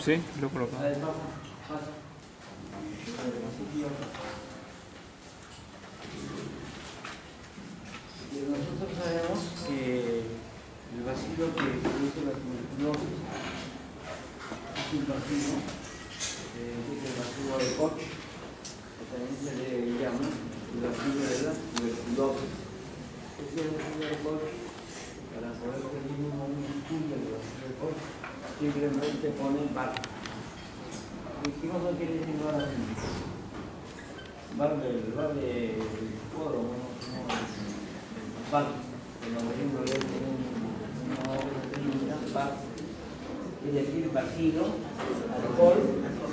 Sí, lo colocamos. A ver, pasa. Nosotros sabemos que el bacilo que produce la tuberculosis es un bacilo, es el bacilo de Koch, que también se le llama el bacilo de la tuberculosis. Este bacilo de Koch, para poder tener un estudio del bacilo de Koch, simplemente pone bar. ¿Qué cosa quiere decir bar? Bar de coro, bar, como por ejemplo yo tengo una obra clínica, bar, quiere decir bacilo, alcohol,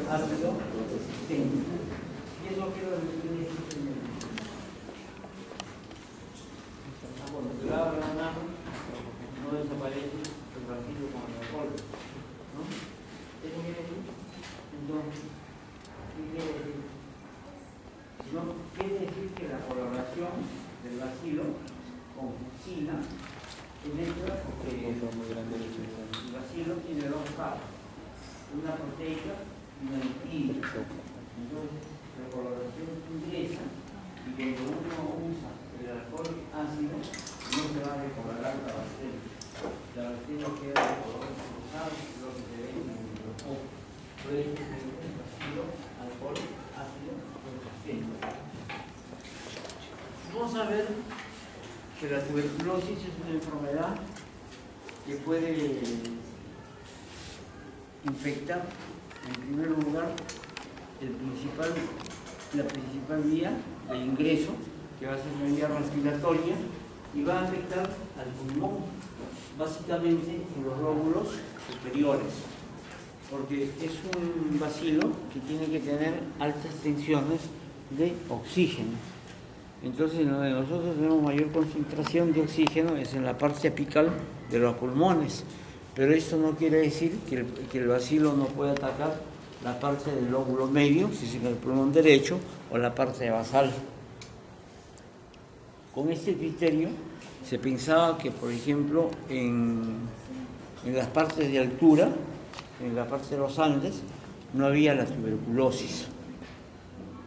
ácido, resistente. Y eso quiero decir cuando se lava la mano, no desaparece el bacilo con el alcohol, ¿no? ¿Eso quiere decir? Entonces, ¿qué quiere decir? No quiere decir que la coloración del bacilo con fucina es hecha porque el bacilo tiene dos capas, una proteica y una lipídica. Entonces, la coloración ingresa y cuando uno usa el alcohol ácido, no se va a decolorar la bacteria. La bacteria queda de color rosado, lo que se ve en el microscopio. Por eso se dice bacilo, alcohol ácido, resistente. Vamos a ver que la tuberculosis es una enfermedad que puede infectar, en primer lugar, la principal vía de ingreso, que va a ser la vía respiratoria, y va a afectar al pulmón, básicamente en los lóbulos superiores, porque es un bacilo que tiene que tener altas tensiones de oxígeno. Entonces, donde nosotros tenemos mayor concentración de oxígeno es en la parte apical de los pulmones, pero esto no quiere decir que el bacilo no pueda atacar la parte del lóbulo medio, si es en el pulmón derecho, o la parte basal. Con este criterio se pensaba que, por ejemplo, en las partes de altura, en la parte de los Andes, no había la tuberculosis.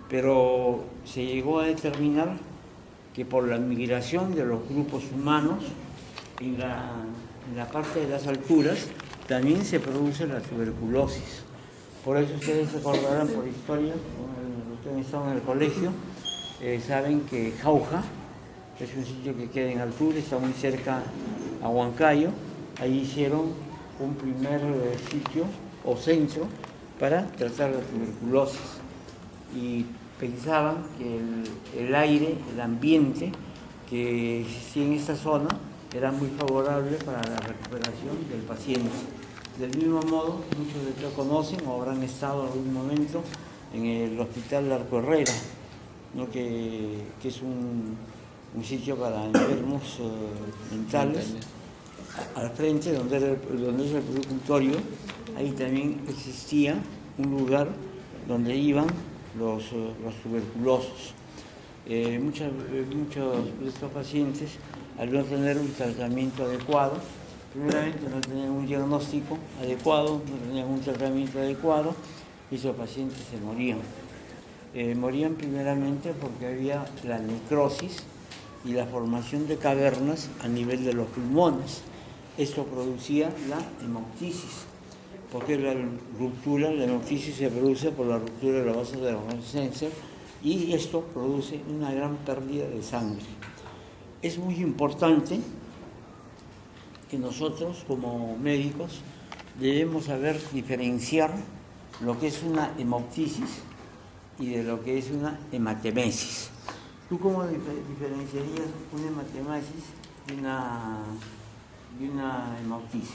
Pero se llegó a determinar que por la migración de los grupos humanos en la parte de las alturas también se produce la tuberculosis. Por eso ustedes recordarán por historia, ustedes estaban en el colegio, saben que Jauja es un sitio que queda en altura, está muy cerca a Huancayo. Ahí hicieron un primer sitio o centro para tratar la tuberculosis. Y pensaban que el aire, el ambiente que existía en esta zona era muy favorable para la recuperación del paciente. Del mismo modo, muchos de ustedes conocen o habrán estado en algún momento en el Hospital Larco Herrera, ¿no? que es un sitio para enfermos mentales. Al frente, donde es el consultorio, ahí también existía un lugar donde iban los tuberculosos. Muchos de estos pacientes, al no tener un tratamiento adecuado, primeramente no tenían un diagnóstico adecuado, no tenían un tratamiento adecuado, y esos pacientes se morían. Morían primeramente porque había la necrosis y la formación de cavernas a nivel de los pulmones. Esto producía la hemoptisis, porque la hemoptisis se produce por la ruptura de la base de la resistencia, y esto produce una gran pérdida de sangre. Es muy importante que nosotros como médicos debemos saber diferenciar lo que es una hemoptisis y de lo que es una hematemesis. ¿Tú cómo diferenciarías una hematemesis de una hemoptisis?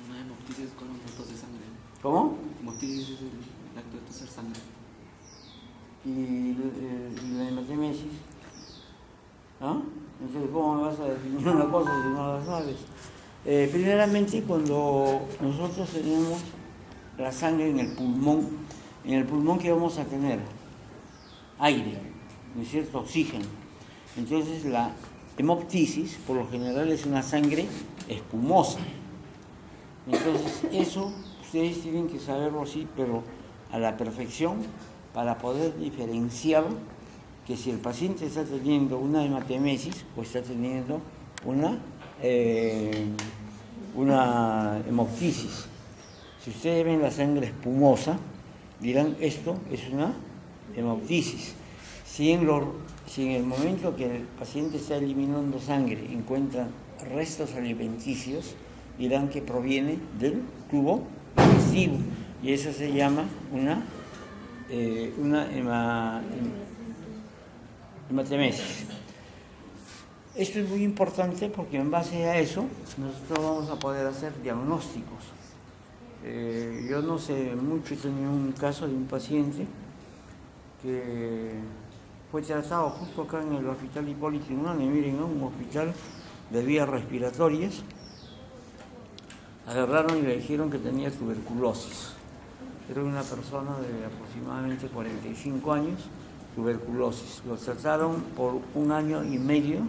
Una hemoptisis es con un acto de sangre. ¿Cómo? Hemoptisis es el acto de toser sangre. ¿Y la hematemesis? ¿Ah? Entonces, ¿cómo me vas a definir una cosa si no la sabes? Primeramente, cuando nosotros tenemos la sangre en el pulmón, ¿qué vamos a tener? Aire, ¿no es cierto? Oxígeno. Entonces, la hemoptisis, por lo general, es una sangre espumosa. Entonces, eso ustedes tienen que saberlo así, pero a la perfección, para poder diferenciar que si el paciente está teniendo una hematemesis o está teniendo una hemoptisis. Si ustedes ven la sangre espumosa, dirán esto es una hemoptisis. Si en el momento que el paciente está eliminando sangre encuentran restos alimenticios, dirán que proviene del tubo digestivo y eso se llama una hematemesis. Esto es muy importante porque en base a eso nosotros vamos a poder hacer diagnósticos. Yo no sé mucho, he tenido un caso de un paciente que fue tratado justo acá en el Hospital Hipólito Yrigoyen, miren, ¿no? Un hospital de vías respiratorias. Agarraron y le dijeron que tenía tuberculosis. Era una persona de aproximadamente 45 años, tuberculosis. Lo trataron por 1 año y medio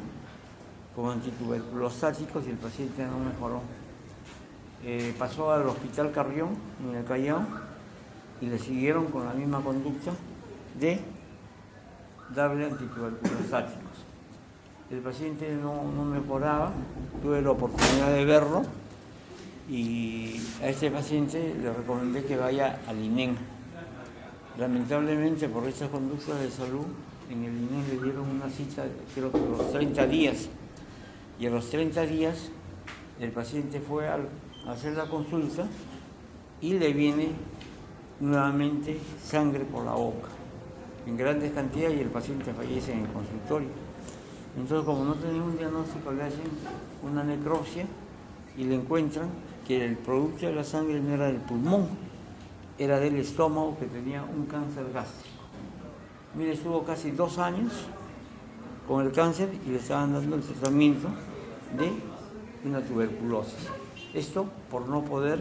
con antituberculostáticos y el paciente no mejoró. Pasó al Hospital Carrión, en el Callao, y le siguieron con la misma conducta de darle antituberculostáticos. El paciente no mejoraba, tuve la oportunidad de verlo y a este paciente le recomendé que vaya al INEN. Lamentablemente por estas conductas de salud, en el INEN le dieron una cita, creo que a los 30 días, y a los 30 días el paciente fue a hacer la consulta y le viene nuevamente sangre por la boca, en grandes cantidades, y el paciente fallece en el consultorio. Entonces, como no tenía un diagnóstico, le hacen una necropsia y le encuentran que el producto de la sangre no era del pulmón, era del estómago, que tenía un cáncer gástrico. Mire, estuvo casi 2 años con el cáncer y le estaban dando el tratamiento de una tuberculosis. Esto por no poder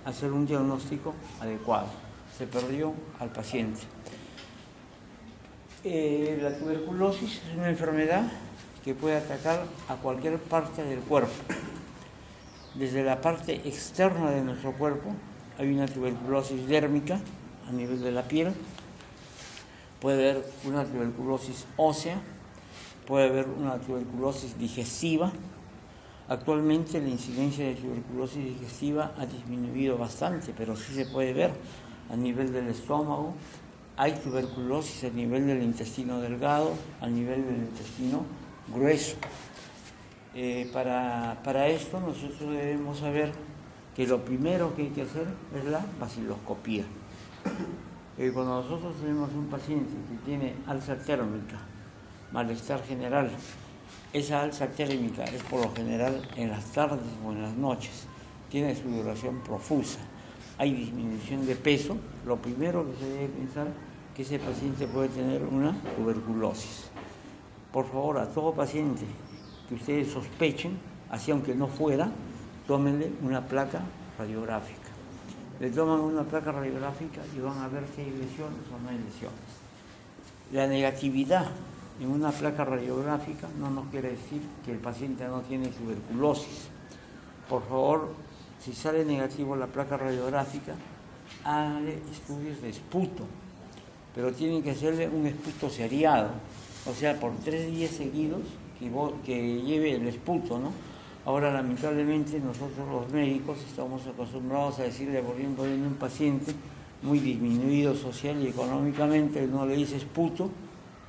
hacer un diagnóstico adecuado. Se perdió al paciente. La tuberculosis es una enfermedad que puede atacar a cualquier parte del cuerpo. Desde la parte externa de nuestro cuerpo hay una tuberculosis dérmica a nivel de la piel, puede haber una tuberculosis ósea, puede haber una tuberculosis digestiva. Actualmente la incidencia de tuberculosis digestiva ha disminuido bastante, pero sí se puede ver a nivel del estómago. Hay tuberculosis a nivel del intestino delgado, a nivel del intestino grueso. Para esto nosotros debemos saber que lo primero que hay que hacer es la baciloscopía. Cuando nosotros tenemos un paciente que tiene alza térmica, malestar general, esa alza térmica es por lo general en las tardes o en las noches, tiene su duración profusa, hay disminución de peso, lo primero que se debe pensar que ese paciente puede tener una tuberculosis. Por favor, a todo paciente que ustedes sospechen, así aunque no fuera, tómenle una placa radiográfica. Le toman una placa radiográfica y van a ver si hay lesiones o no hay lesiones. La negatividad en una placa radiográfica no nos quiere decir que el paciente no tiene tuberculosis. Por favor, si sale negativo la placa radiográfica, háganle estudios de esputo, pero tienen que hacerle un esputo seriado, o sea, por 3 días seguidos que lleve el esputo, ¿no? Ahora, lamentablemente, nosotros los médicos estamos acostumbrados a decirle, por ejemplo, a un paciente muy disminuido social y económicamente, uno le dice esputo,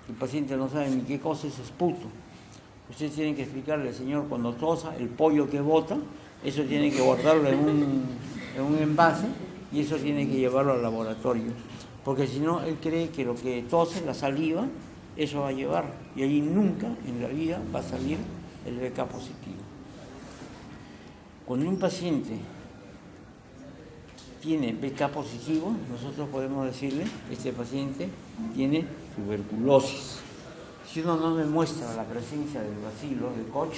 el paciente no sabe ni qué cosa es esputo. Usted tiene que explicarle, señor, cuando tosa, el pollo que bota, eso tiene que guardarlo en un envase y eso tiene que llevarlo al laboratorio. Porque si no, él cree que lo que tose, la saliva, eso va a llevar. Y ahí nunca en la vida va a salir el BK positivo. Cuando un paciente tiene BK positivo, nosotros podemos decirle, este paciente tiene tuberculosis. Si uno no demuestra la presencia del bacilo de Koch,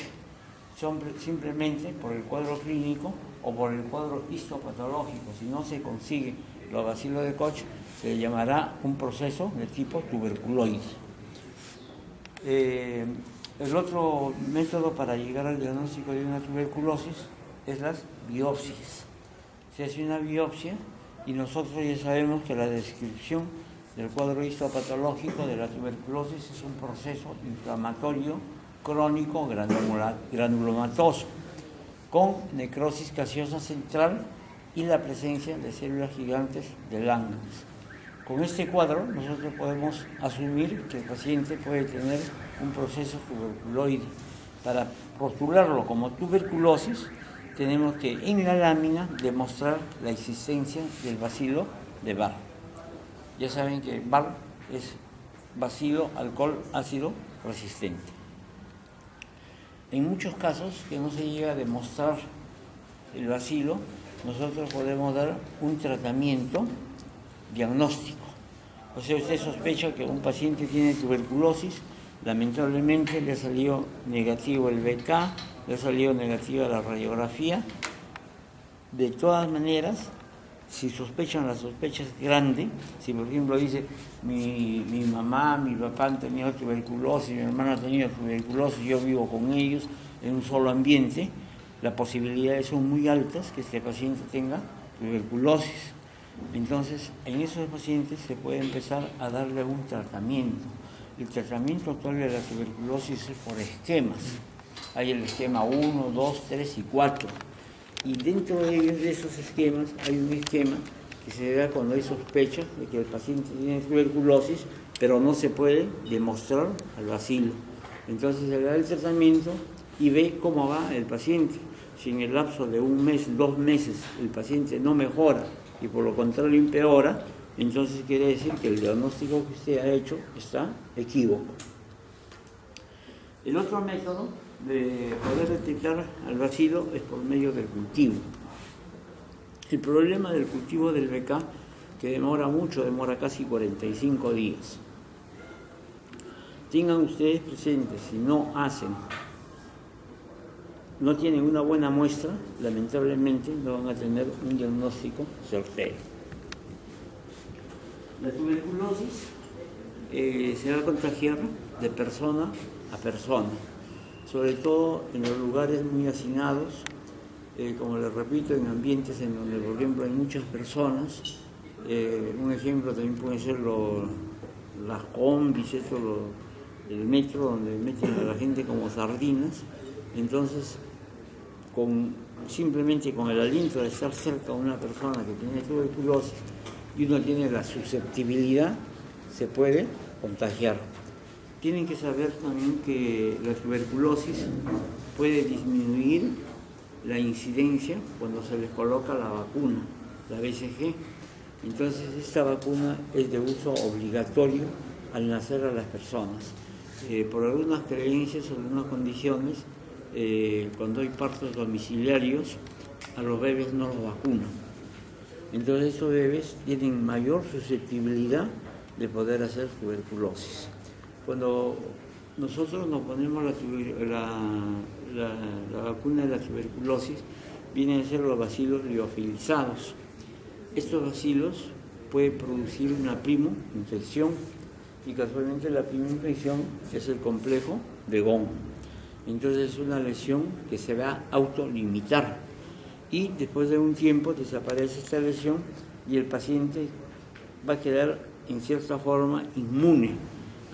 simplemente por el cuadro clínico o por el cuadro histopatológico, si no se consigue los bacilos de Koch, se llamará un proceso de tipo tuberculosis. El otro método para llegar al diagnóstico de una tuberculosis es las biopsias. se hace una biopsia y nosotros ya sabemos que la descripción del cuadro histopatológico de la tuberculosis es un proceso inflamatorio crónico granulomatoso con necrosis gaseosa central y la presencia de células gigantes de Langhans. Con este cuadro nosotros podemos asumir que el paciente puede tener un proceso tuberculoide. Para postularlo como tuberculosis tenemos que en la lámina demostrar la existencia del bacilo de Barr. Ya saben que Barr es bacilo alcohol ácido resistente. En muchos casos que no se llega a demostrar el bacilo, nosotros podemos dar un tratamiento diagnóstico. O sea, usted sospecha que un paciente tiene tuberculosis, lamentablemente le ha salido negativo el BK, le ha salido negativa la radiografía. De todas maneras, si sospechan, la sospecha es grande, si por ejemplo dice mi mamá, mi papá han tenido tuberculosis, mi hermano ha tenido tuberculosis, yo vivo con ellos en un solo ambiente, las posibilidades son muy altas que este paciente tenga tuberculosis. Entonces, en esos pacientes se puede empezar a darle un tratamiento. El tratamiento actual de la tuberculosis es por esquemas. Hay el esquema 1, 2, 3 y 4. Y dentro de ellos, de esos esquemas, hay un esquema que se da cuando hay sospecha de que el paciente tiene tuberculosis, pero no se puede demostrar al bacilo. Entonces se le da el tratamiento y ve cómo va el paciente. Si en el lapso de un mes, 2 meses, el paciente no mejora y por lo contrario empeora, entonces quiere decir que el diagnóstico que usted ha hecho está equívoco. El otro método de poder detectar al bacilo es por medio del cultivo. El problema del cultivo del BK, que demora mucho, demora casi 45 días. Tengan ustedes presentes, si no tienen una buena muestra, lamentablemente no van a tener un diagnóstico certero. La tuberculosis se va a contagiar de persona a persona, sobre todo en los lugares muy hacinados, como les repito, en ambientes en donde, por ejemplo, hay muchas personas. Un ejemplo también pueden ser las combis, el metro, donde meten a la gente como sardinas. Entonces, simplemente con el aliento de estar cerca de una persona que tiene tuberculosis y uno tiene la susceptibilidad, se puede contagiar. Tienen que saber también que la tuberculosis puede disminuir la incidencia cuando se les coloca la vacuna, la BCG. Entonces, esta vacuna es de uso obligatorio al nacer a las personas. Por algunas creencias o algunas condiciones, cuando hay partos domiciliarios, a los bebés no los vacunan. Entonces esos bebés tienen mayor susceptibilidad de poder hacer tuberculosis. Cuando nosotros nos ponemos la vacuna de la tuberculosis, vienen a ser los bacilos liofilizados. Estos bacilos pueden producir una primo-infección y casualmente la primo-infección es el complejo de Gón. Entonces es una lesión que se va a autolimitar y después de un tiempo desaparece esta lesión y el paciente va a quedar en cierta forma inmune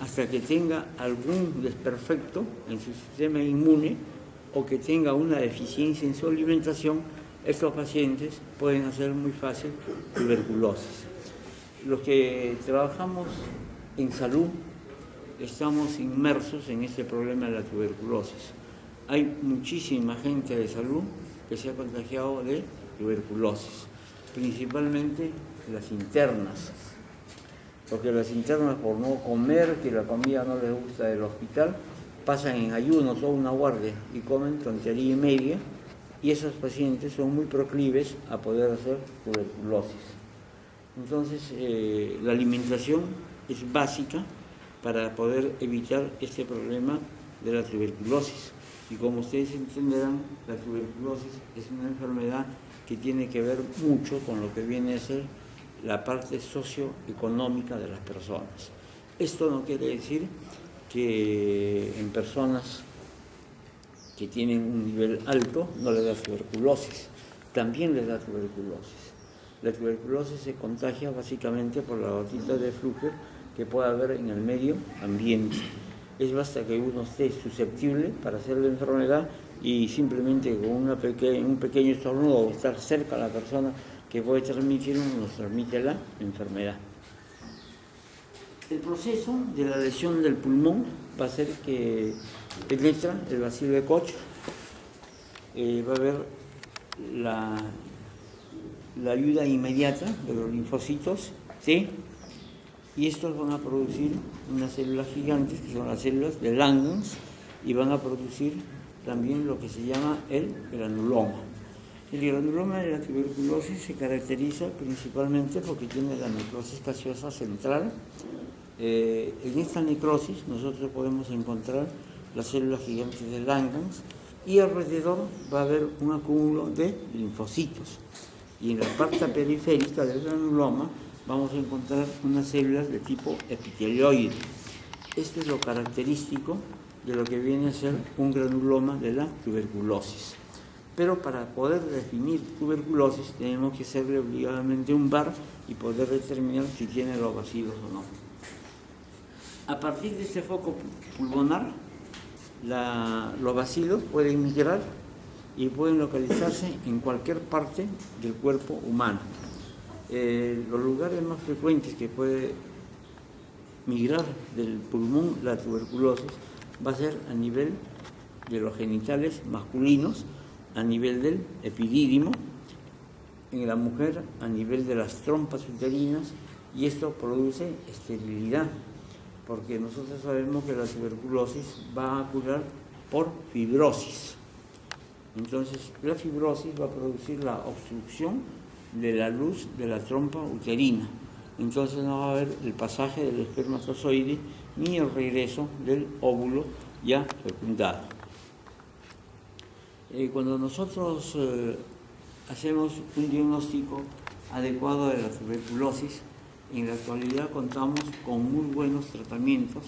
hasta que tenga algún desperfecto en su sistema inmune o que tenga una deficiencia en su alimentación. Estos pacientes pueden hacer muy fácil tuberculosis. Los que trabajamos en salud estamos inmersos en este problema de la tuberculosis. Hay muchísima gente de salud que se ha contagiado de tuberculosis, principalmente las internas, porque las internas por no comer, que la comida no les gusta del hospital, pasan en ayunos o una guardia y comen tontería y media, y esos pacientes son muy proclives a poder hacer tuberculosis. Entonces, la alimentación es básica para poder evitar este problema de la tuberculosis. Y como ustedes entenderán, la tuberculosis es una enfermedad que tiene que ver mucho con lo que viene a ser la parte socioeconómica de las personas. Esto no quiere decir que en personas que tienen un nivel alto no les da tuberculosis. también les da tuberculosis. La tuberculosis se contagia básicamente por la gotita de flúor que puede haber en el medio ambiente. Es basta que uno esté susceptible para hacer la enfermedad y simplemente con un pequeño estornudo o estar cerca a la persona que puede transmitirlo, nos transmite la enfermedad. El proceso de la lesión del pulmón va a ser que penetra el bacilo de Koch, va a haber la ayuda inmediata de los linfocitos T, y estos van a producir unas células gigantes que son las células de Langhans y van a producir también lo que se llama el granuloma. El granuloma de la tuberculosis se caracteriza principalmente porque tiene la necrosis gaseosa central. En esta necrosis nosotros podemos encontrar las células gigantes de Langhans y alrededor va a haber un acúmulo de linfocitos. Y en la parte periférica del granuloma vamos a encontrar unas células de tipo epitelioide. Esto es lo característico de lo que viene a ser un granuloma de la tuberculosis. Pero para poder definir tuberculosis tenemos que hacerle obligadamente un VAR y poder determinar si tiene los bacilos o no. A partir de este foco pulmonar, los bacilos pueden migrar y pueden localizarse en cualquier parte del cuerpo humano. Los lugares más frecuentes que puede migrar del pulmón la tuberculosis va a ser a nivel de los genitales masculinos, a nivel del epidídimo, en la mujer a nivel de las trompas uterinas, y esto produce esterilidad, porque nosotros sabemos que la tuberculosis va a curar por fibrosis. Entonces, la fibrosis va a producir la obstrucción de la luz de la trompa uterina. Entonces no va a haber el pasaje del espermatozoide ni el regreso del óvulo ya fecundado. Cuando nosotros hacemos un diagnóstico adecuado de la tuberculosis, en la actualidad contamos con muy buenos tratamientos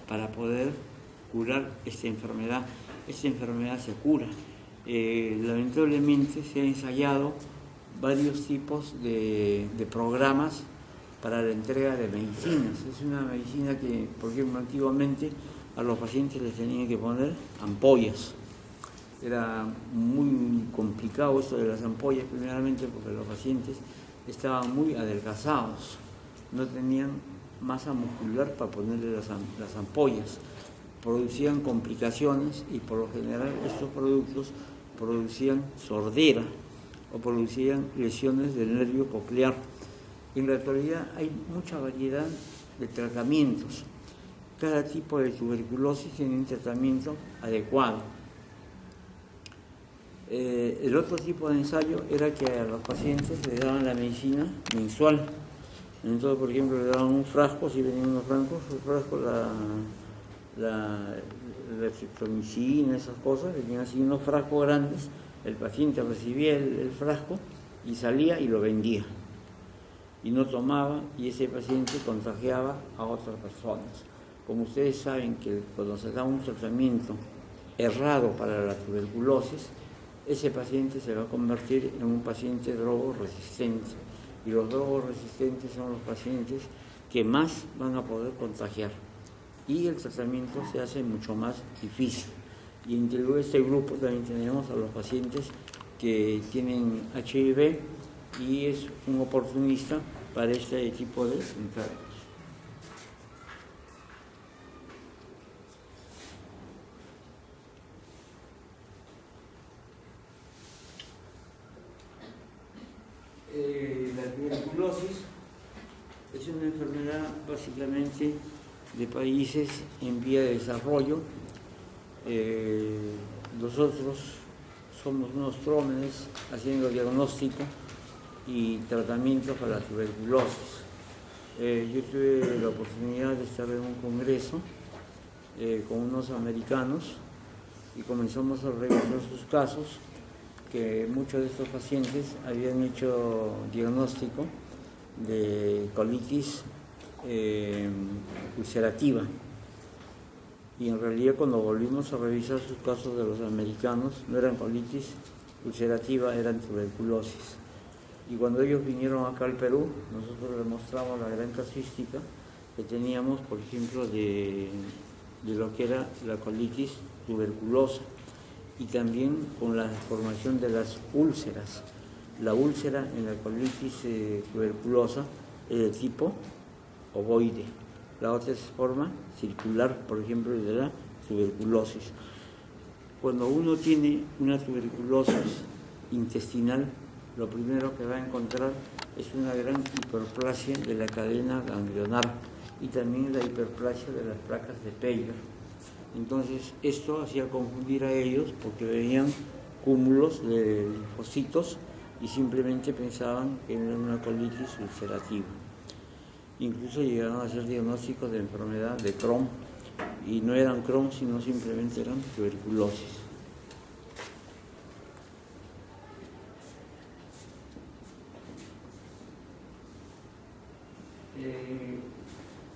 para poder curar esta enfermedad. Esta enfermedad se cura. Lamentablemente se han ensayado varios tipos de programas para la entrega de medicinas. Es una medicina que, por ejemplo, antiguamente a los pacientes les tenían que poner ampollas. Era muy complicado esto de las ampollas, primeramente porque los pacientes estaban muy adelgazados, no tenían masa muscular para ponerle las ampollas, producían complicaciones y por lo general estos productos producían sordera o producían lesiones del nervio coclear. En la actualidad hay mucha variedad de tratamientos. Cada tipo de tuberculosis tiene un tratamiento adecuado. El otro tipo de ensayo era que a los pacientes les daban la medicina mensual. Entonces, por ejemplo, le daban un frasco, si venían unos frascos, la estreptomicina, esas cosas, venían así unos frascos grandes, el paciente recibía el frasco y salía y lo vendía. Y no tomaba, y ese paciente contagiaba a otras personas. Como ustedes saben que cuando se da un tratamiento errado para la tuberculosis, ese paciente se va a convertir en un paciente drogoresistente. Y los drogoresistentes son los pacientes que más van a poder contagiar. Y el tratamiento se hace mucho más difícil. Y entre este grupo también tenemos a los pacientes que tienen HIV y es un oportunista para este tipo de enfermos. La tuberculosis es una enfermedad básicamente de países en vía de desarrollo. Nosotros somos unos trómenes haciendo diagnóstico y tratamiento para la tuberculosis. Yo tuve la oportunidad de estar en un congreso con unos americanos y comenzamos a revisar sus casos, que muchos de estos pacientes habían hecho diagnóstico de colitis ulcerativa. Y en realidad cuando volvimos a revisar sus casos de los americanos, no eran colitis ulcerativa eran tuberculosis. Y cuando ellos vinieron acá al Perú, nosotros les mostramos la gran casuística que teníamos, por ejemplo, de lo que era la colitis tuberculosa y también con la formación de las úlceras. La úlcera en la colitis tuberculosa es de tipo ovoide. La otra es forma circular, por ejemplo, de la tuberculosis. Cuando uno tiene una tuberculosis intestinal, lo primero que va a encontrar es una gran hiperplasia de la cadena ganglionar y también la hiperplasia de las placas de Peyer. Entonces, esto hacía confundir a ellos porque veían cúmulos de linfocitos y simplemente pensaban que era una colitis ulcerativa. Incluso llegaron a hacer diagnósticos de enfermedad de Crohn, y no eran Crohn, sino simplemente eran tuberculosis.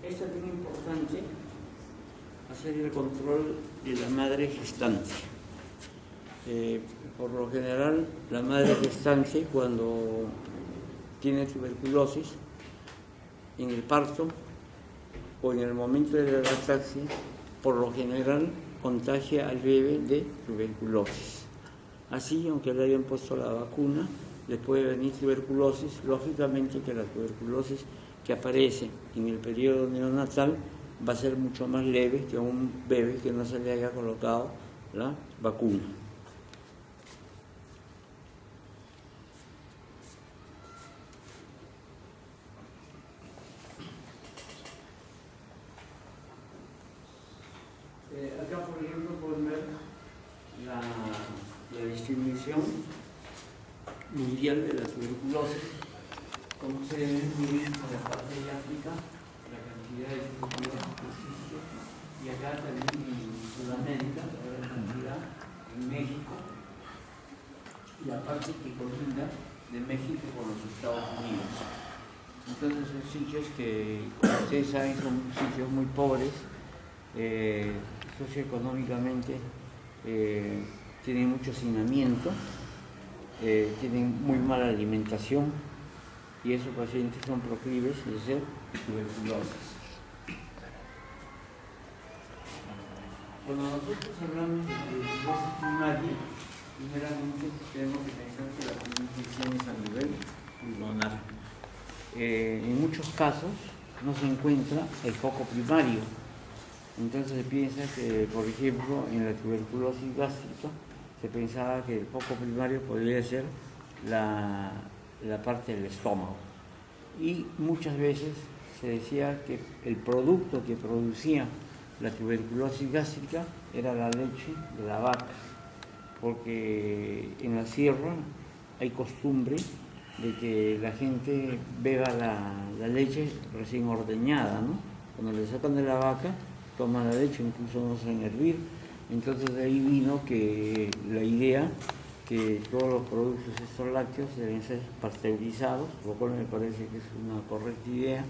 Es también importante hacer el control de la madre gestante. Por lo general, la madre gestante, cuando tiene tuberculosis, en el parto o en el momento de la lactancia, por lo general contagia al bebé de tuberculosis. Así, aunque le hayan puesto la vacuna, le puede venir tuberculosis. Lógicamente que la tuberculosis que aparece en el periodo neonatal va a ser mucho más leve que a un bebé que no se le haya colocado la vacuna. Acá, por ejemplo, pueden ver la distribución mundial de la tuberculosis. Como se ven en la parte de África, la cantidad de tuberculosis que existe, y acá también en Sudamérica, la cantidad en México, y la parte que colinda de México con los Estados Unidos. Entonces son sitios que, como ustedes saben, son sitios muy pobres, socioeconómicamente tienen mucho hacinamiento, tienen muy mala alimentación y esos pacientes son proclives de ser tuberculosis. Cuando nosotros hablamos de tuberculosis primaria, primeramente tenemos que pensar que la infección es a nivel pulmonar. En muchos casos no se encuentra el foco primario. Entonces se piensa que, por ejemplo, en la tuberculosis gástrica se pensaba que el foco primario podría ser la parte del estómago. Y muchas veces se decía que el producto que producía la tuberculosis gástrica era la leche de la vaca, porque en la sierra hay costumbre de que la gente beba la leche recién ordeñada, ¿no? Cuando le sacan de la vaca, toman la leche, incluso no saben hervir. Entonces de ahí vino que la idea que todos los productos estos lácteos deben ser pasteurizados, lo cual me parece que es una correcta idea,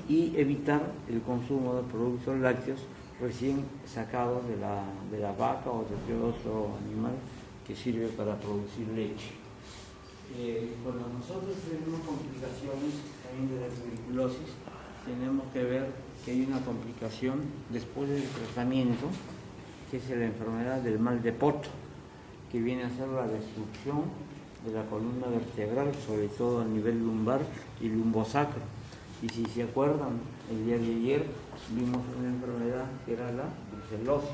y evitar el consumo de productos lácteos recién sacados de la vaca o de cualquier otro animal que sirve para producir leche. Cuando nosotros tenemos complicaciones también de la tuberculosis, tenemos que ver que hay una complicación después del tratamiento, que es la enfermedad del mal de Poto, que viene a ser la destrucción de la columna vertebral, sobre todo a nivel lumbar y lumbosacro. Y si se acuerdan, el día de ayer vimos una enfermedad que era la brucelosis,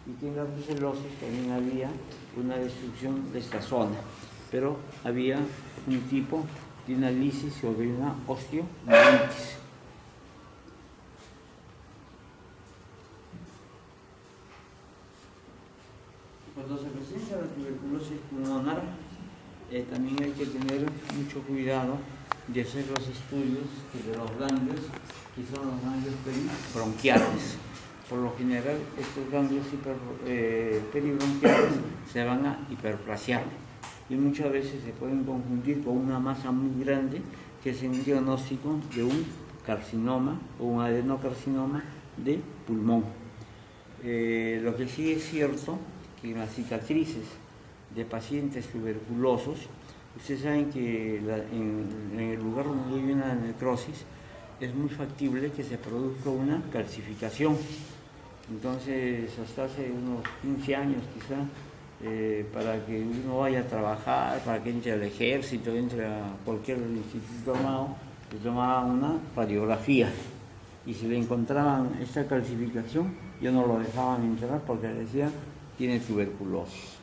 y que en la brucelosis también había una destrucción de esta zona, pero había un tipo de una lisis sobre una osteomielitis. Cuando se presenta la tuberculosis pulmonar, también hay que tener mucho cuidado de hacer los estudios de los ganglios, que son los ganglios peribronquiales. Por lo general, estos ganglios peribronquiales se van a hiperplasiar y muchas veces se pueden confundir con una masa muy grande, que es un diagnóstico de un carcinoma o un adenocarcinoma de pulmón. Lo que sí es cierto que las cicatrices de pacientes tuberculosos. Ustedes saben que en el lugar donde hay una necrosis es muy factible que se produzca una calcificación. Entonces, hasta hace unos 15 años quizá, para que uno vaya a trabajar, para que entre al ejército, entre a cualquier instituto armado, le tomaban una radiografía y si le encontraban esta calcificación, ya no lo dejaban entrar porque le decían tiene tuberculosis.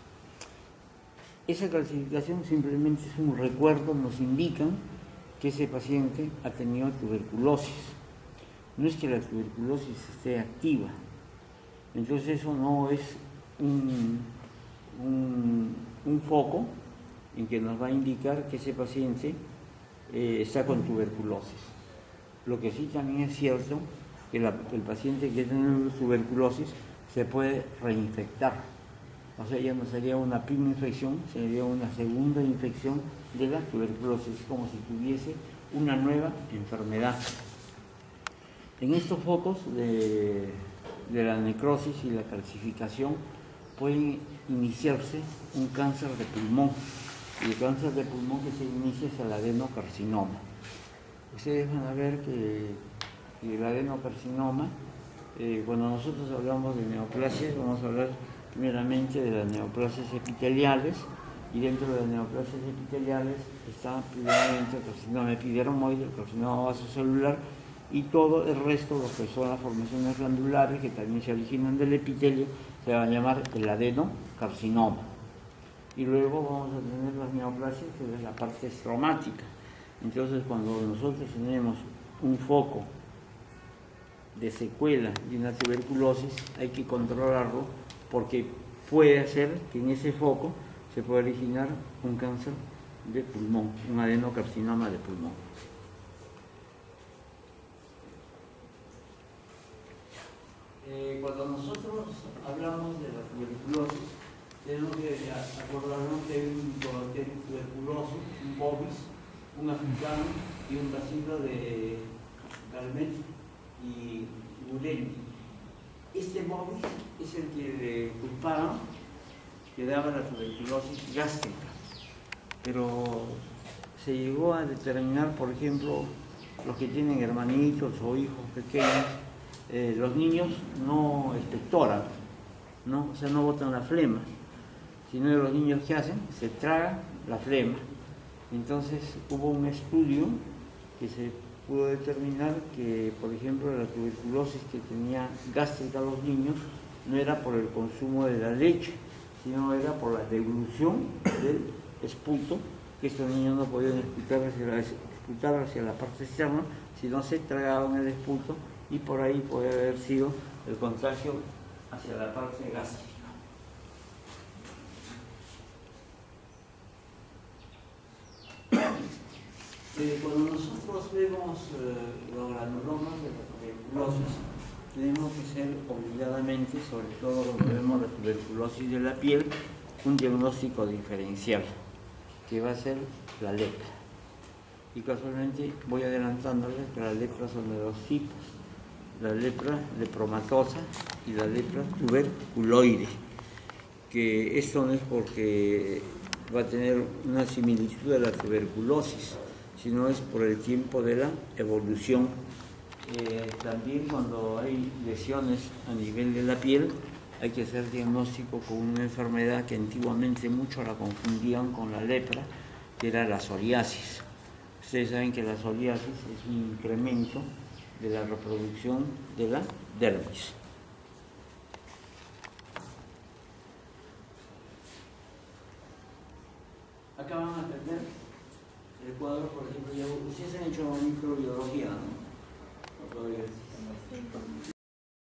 Esa calcificación simplemente es un recuerdo, nos indican que ese paciente ha tenido tuberculosis. No es que la tuberculosis esté activa. Entonces eso no es un foco en que nos va a indicar que ese paciente está con tuberculosis. Lo que sí también es cierto que el paciente que tiene tuberculosis se puede reinfectar. O sea, ya no sería una primera infección, sería una segunda infección de la tuberculosis, como si tuviese una nueva enfermedad. En estos focos de la necrosis y la calcificación puede iniciarse un cáncer de pulmón. Y el cáncer de pulmón que se inicia es el adenocarcinoma. Ustedes van a ver que el adenocarcinoma, cuando nosotros hablamos de neoplasias, vamos a hablar primeramente de las neoplasias epiteliales, y dentro de las neoplasias epiteliales está primeramente el carcinoma epidermoide, el carcinoma vasocelular y todo el resto, lo que son las formaciones glandulares que también se originan del epitelio, se van a llamar el adenocarcinoma. Y luego vamos a tener las neoplasias, que es la parte estromática. Entonces, cuando nosotros tenemos un foco de secuela de una tuberculosis, hay que controlarlo porque puede ser que en ese foco se pueda originar un cáncer de pulmón, un adenocarcinoma de pulmón. Cuando nosotros hablamos de la tuberculosis, tenemos que acordarnos que hay un tuberculoso, un bovis, un africano y un bacilo de Galmet y Bureni. Este bovis es el que le culparon que daba la tuberculosis gástrica, pero se llegó a determinar, por ejemplo, los que tienen hermanitos o hijos pequeños, los niños no expectoran, ¿no? O sea, no botan la flema, sino los niños ¿qué hacen? Se tragan la flema. Entonces hubo un estudio que se pudo determinar que, por ejemplo, la tuberculosis que tenía gástrica a los niños no era por el consumo de la leche, sino era por la devolución del esputo, que estos niños no podían esputar hacia la parte externa, sino se tragaban el esputo y por ahí puede haber sido el contagio hacia la parte gástrica. Cuando nosotros vemos los granulomas de la tuberculosis, tenemos que ser obligadamente, sobre todo cuando vemos la tuberculosis de la piel, un diagnóstico diferencial, que va a ser la lepra. Y casualmente voy adelantándoles que las lepras son de dos tipos: la lepra lepromatosa y la lepra tuberculoide, que esto no es porque va a tener una similitud a la tuberculosis, sino es por el tiempo de la evolución. También cuando hay lesiones a nivel de la piel, hay que hacer diagnóstico con una enfermedad que antiguamente muchos la confundían con la lepra, que era la psoriasis. Ustedes saben que la psoriasis es un incremento de la reproducción de la dermis. Acá van a tener el cuadro, por ejemplo, ya ustedes han hecho microbiología, ¿no?